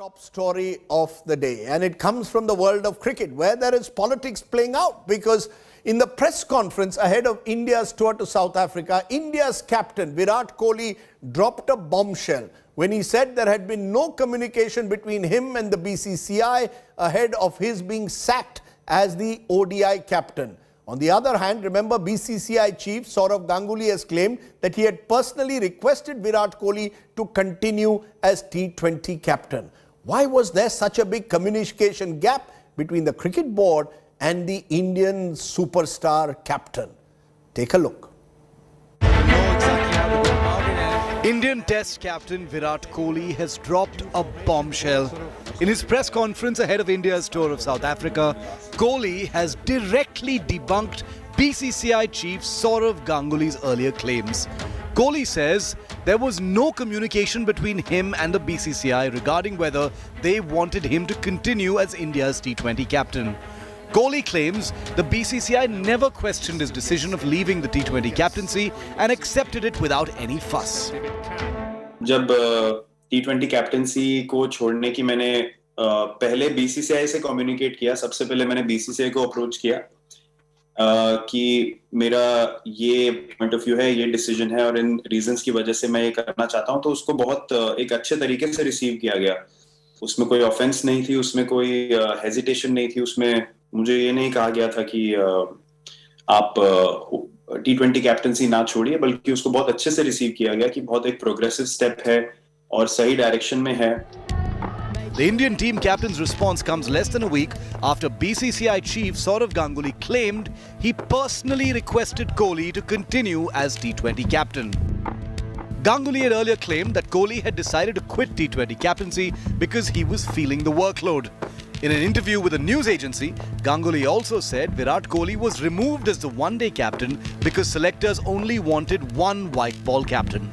Top story of the day, and it comes from the world of cricket, where there is politics playing out, because in the press conference ahead of India's tour to South Africa, India's captain Virat Kohli dropped a bombshell when he said there had been no communication between him and the BCCI ahead of his being sacked as the ODI captain. On the other hand, remember, BCCI chief Sourav Ganguly has claimed that he had personally requested Virat Kohli to continue as T20 captain. Why was there such a big communication gap between the cricket board and the Indian superstar captain? Take a look. Indian Test captain Virat Kohli has dropped a bombshell. In his press conference ahead of India's tour of South Africa, Kohli has directly debunked BCCI chief Sourav Ganguly's earlier claims. Kohli says there was no communication between him and the BCCI regarding whether they wanted him to continue as India's T20 captain. Kohli claims the BCCI never questioned his decision of leaving the T20 captaincy and accepted it without any fuss. जब T20 captaincy को छोड़ने की मैंने पहले BCCI से communicate किया, सबसे पहले मैंने BCCI को अप्रोच किया कि मेरा ये पॉइंट ऑफ व्यू है, ये डिसीजन है और इन रीजंस की वजह से मैं ये करना चाहता हूं, तो उसको बहुत एक अच्छे तरीके से रिसीव किया गया. उसमें कोई ऑफेंस नहीं थी, उसमें कोई हेजिटेशन नहीं थी, उसमें मुझे ये नहीं कहा गया था कि आप T20 कैप्टेंसी ना छोड़िए, बल्कि उसको बहुत अच्छे से रिसीव किया गया कि बहुत एक प्रोग्रेसिव स्टेप है और सही डायरेक्शन में है. The Indian team captain's response comes less than a week after BCCI chief Sourav Ganguly claimed he personally requested Kohli to continue as T20 captain. Ganguly had earlier claimed that Kohli had decided to quit T20 captaincy because he was feeling the workload. In an interview with a news agency, Ganguly also said Virat Kohli was removed as the one-day captain because selectors only wanted one white ball captain.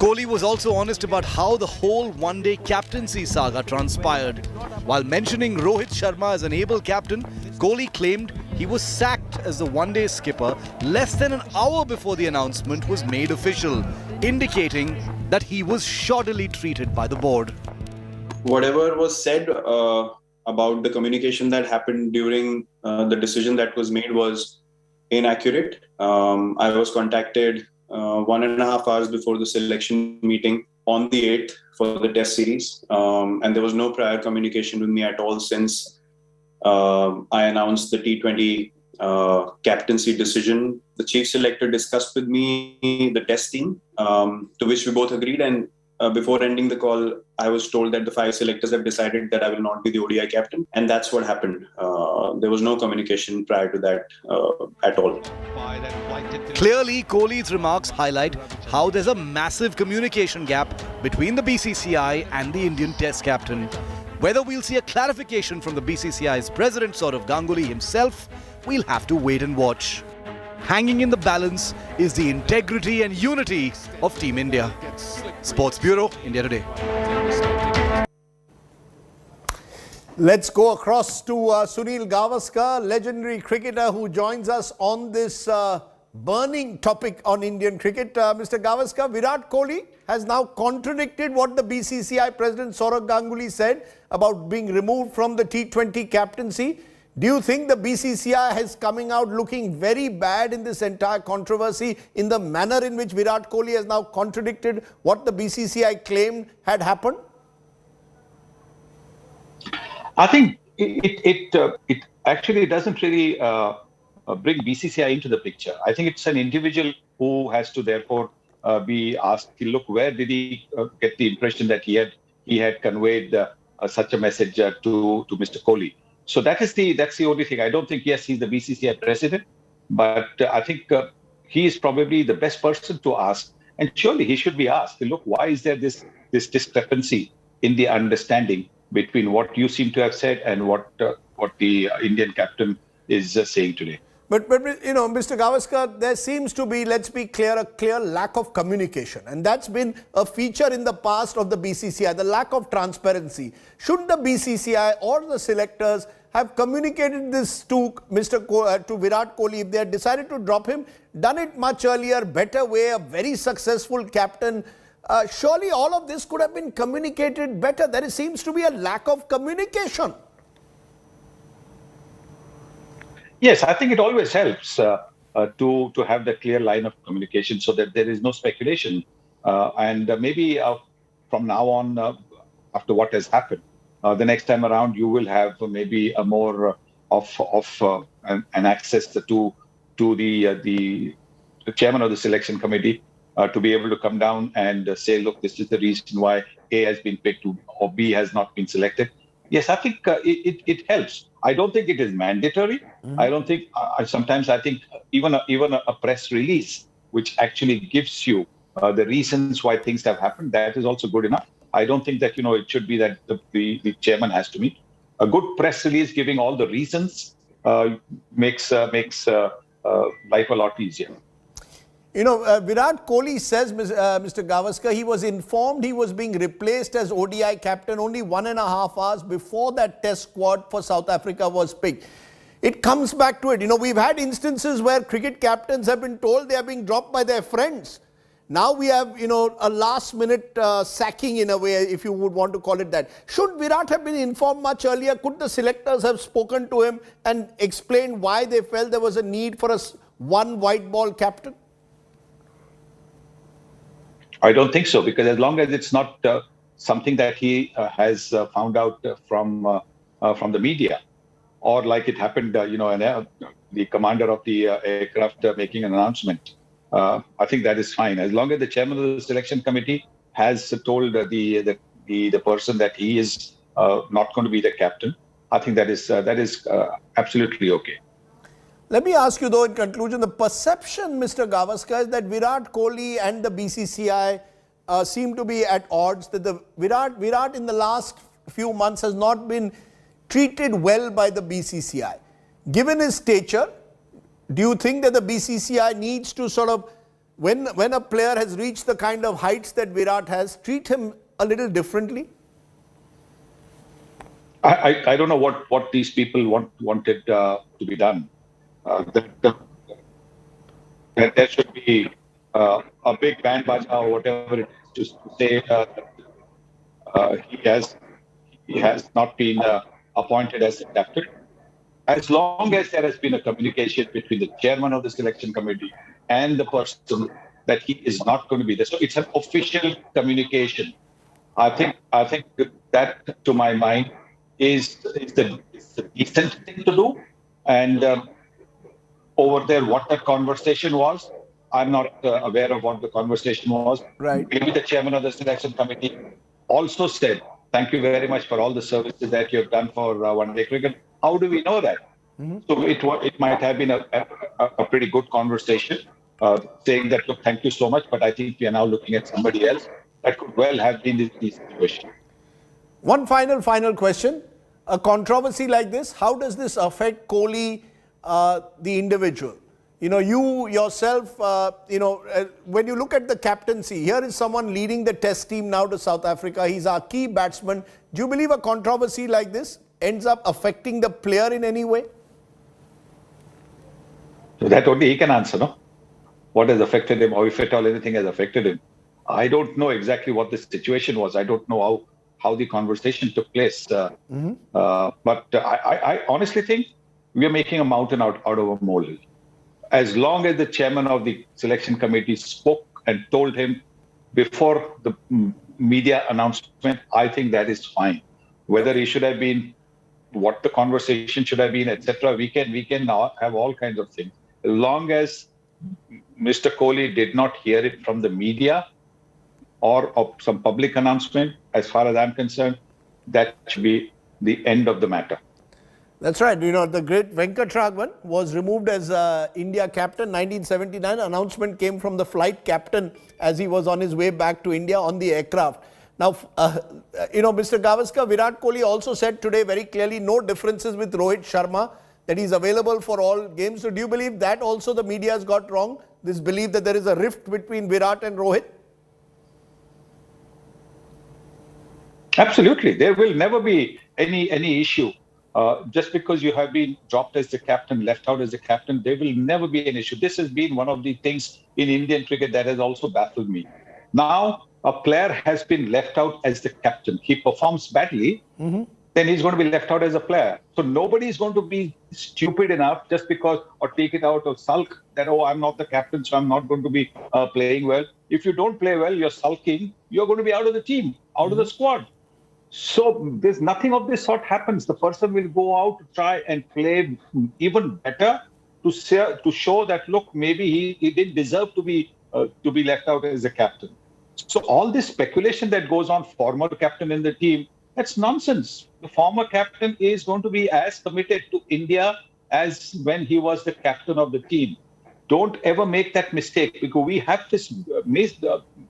Kohli was also honest about how the whole one-day captaincy saga transpired. While mentioning Rohit Sharma as an able captain, Kohli claimed he was sacked as the one-day skipper less than an hour before the announcement was made official, indicating that he was shoddily treated by the board. Whatever was said about the communication that happened during the decision that was made was inaccurate. I was contacted 1.5 hours before the selection meeting on the 8th for the test series, and there was no prior communication with me at all since I announced the T20 captaincy decision. The chief selector discussed with me the test team, to which we both agreed, and before ending the call, I was told that the 5 selectors have decided that I will not be the ODI captain, and that's what happened. There was no communication prior to that at all. Clearly, Kohli's remarks highlight how there's a massive communication gap between the BCCI and the Indian Test captain. Whether we'll see a clarification from the BCCI's president Sourav Ganguly himself, we'll have to wait and watch. Hanging in the balance is the integrity and unity of Team India. Sports Bureau, India Today. Let's go across to Sunil Gavaskar, legendary cricketer who joins us on this burning topic on Indian cricket. Mr. Gavaskar, Virat Kohli has now contradicted what the BCCI president Sourav Ganguly said about being removed from the T20 captaincy. Do you think the BCCI is coming out looking very bad in this entire controversy in the manner in which Virat Kohli has now contradicted what the BCCI claimed had happened? I think it actually doesn't really bring BCCI into the picture. I think it's an individual who has to therefore be asked, look, where did he get the impression that he had conveyed such a message to Mr. Kohli? So that's the only thing. I don't think, yes, he's the BCCI president, but I think he is probably the best person to ask. And surely he should be asked, look, why is there this discrepancy in the understanding between what you seem to have said and what the Indian captain is saying today? But you know, Mr. Gavaskar, there seems to be, let's be clear, a clear lack of communication. And that's been a feature in the past of the BCCI, the lack of transparency. Should the BCCI or the selectors have communicated this to Virat Kohli, if they had decided to drop him, done it much earlier, better way, a very successful captain, Surely all of this could have been communicated better. There seems to be a lack of communication. Yes, I think it always helps to have the clear line of communication so that there is no speculation. Maybe from now on, after what has happened, the next time around, you will have maybe a more an access to the chairman of the selection committee to be able to come down and say, look, this is the reason why A has been picked or B has not been selected. Yes, I think it helps. I don't think it is mandatory. I don't think. Sometimes I think even a press release which actually gives you the reasons why things have happened, that is also good enough. I don't think that it should be that the chairman has to meet. A good press release giving all the reasons makes life a lot easier. Virat Kohli says, Mr. Gavaskar, he was informed he was being replaced as ODI captain only 1.5 hours before that test squad for South Africa was picked. It comes back to it. We've had instances where cricket captains have been told they are being dropped by their friends. Now we have, a last-minute sacking in a way, if you would want to call it that. Should Virat have been informed much earlier? Could the selectors have spoken to him and explained why they felt there was a need for one white ball captain? I don't think so, because as long as it's not something that he has found out from the media, or like it happened, the commander of the aircraft making an announcement, I think that is fine. As long as the chairman of the selection committee has told the person that he is not going to be the captain, I think that is absolutely okay. Let me ask you, though, in conclusion, the perception, Mr. Gavaskar, is that Virat Kohli and the BCCI seem to be at odds, that Virat in the last few months has not been treated well by the BCCI. Given his stature, do you think that the BCCI needs to sort of, when a player has reached the kind of heights that Virat has, treat him a little differently? I don't know what these people wanted to be done. There should be a big band baja or whatever it is to say he has not been appointed as a captain. As long as there has been a communication between the chairman of the selection committee and the person that he is not going to be there, so it's an official communication. I think that, to my mind, is the decent thing to do. And over there, what that conversation was, I'm not aware of what the conversation was. Right. Maybe the chairman of the selection committee also said, thank you very much for all the services that you've done for one-day cricket. How do we know that? So it might have been a pretty good conversation, saying that, look, thank you so much, but I think we are now looking at somebody else. That could well have been the situation. One final question. A controversy like this, how does this affect Kohli, the individual? You yourself, when you look at the captaincy, here is someone leading the test team now to South Africa. He's our key batsman. Do you believe a controversy like this ends up affecting the player in any way? So that only he can answer, no? What has affected him, or if at all anything has affected him. I don't know exactly what the situation was. I don't know how the conversation took place. But I honestly think we are making a mountain out of a molehill. As long as the chairman of the selection committee spoke and told him before the media announcement, I think that is fine. Whether he should have been, what the conversation should have been, etc., we can now have all kinds of things. As long as Mr. Kohli did not hear it from the media or of some public announcement, as far as I'm concerned, that should be the end of the matter. That's right. The great Venkatraman was removed as India captain 1979. Announcement came from the flight captain as he was on his way back to India on the aircraft. Now, Mr. Gavaskar, Virat Kohli also said today very clearly no differences with Rohit Sharma, that he's available for all games. So do you believe that also the media has got wrong? This belief that there is a rift between Virat and Rohit? Absolutely. There will never be any issue. Just because you have been dropped as the captain, left out as the captain, there will never be an issue. This has been one of the things in Indian cricket that has also baffled me. Now, a player has been left out as the captain, he performs badly, then he's going to be left out as a player. So nobody is going to be stupid enough just because, or take it out or sulk that, oh, I'm not the captain, so I'm not going to be playing well. If you don't play well, you're sulking, you're going to be out of the team, out of the squad. So there's nothing of this sort happens. The person will go out to try and play even better to show that, look, maybe he didn't deserve to be left out as a captain. So all this speculation that goes on, former captain in the team, that's nonsense. The former captain is going to be as committed to India as when he was the captain of the team. Don't ever make that mistake, because we have this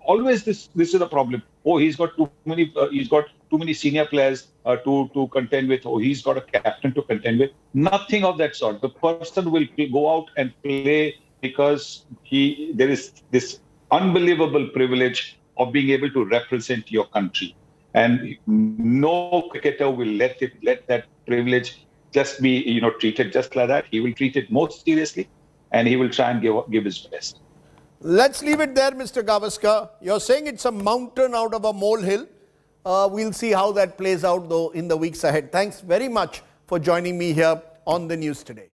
always this is a problem. Oh, he's got too many senior players to contend with. Oh, he's got a captain to contend with. Nothing of that sort. The person will go out and play because there is this unbelievable privilege of being able to represent your country, and no cricketer will let that privilege just be treated just like that. He will treat it most seriously, and he will try and give his best. Let's leave it there, Mr. Gavaskar. You're saying it's a mountain out of a molehill. We'll see how that plays out, though, in the weeks ahead. Thanks very much for joining me here on the news today.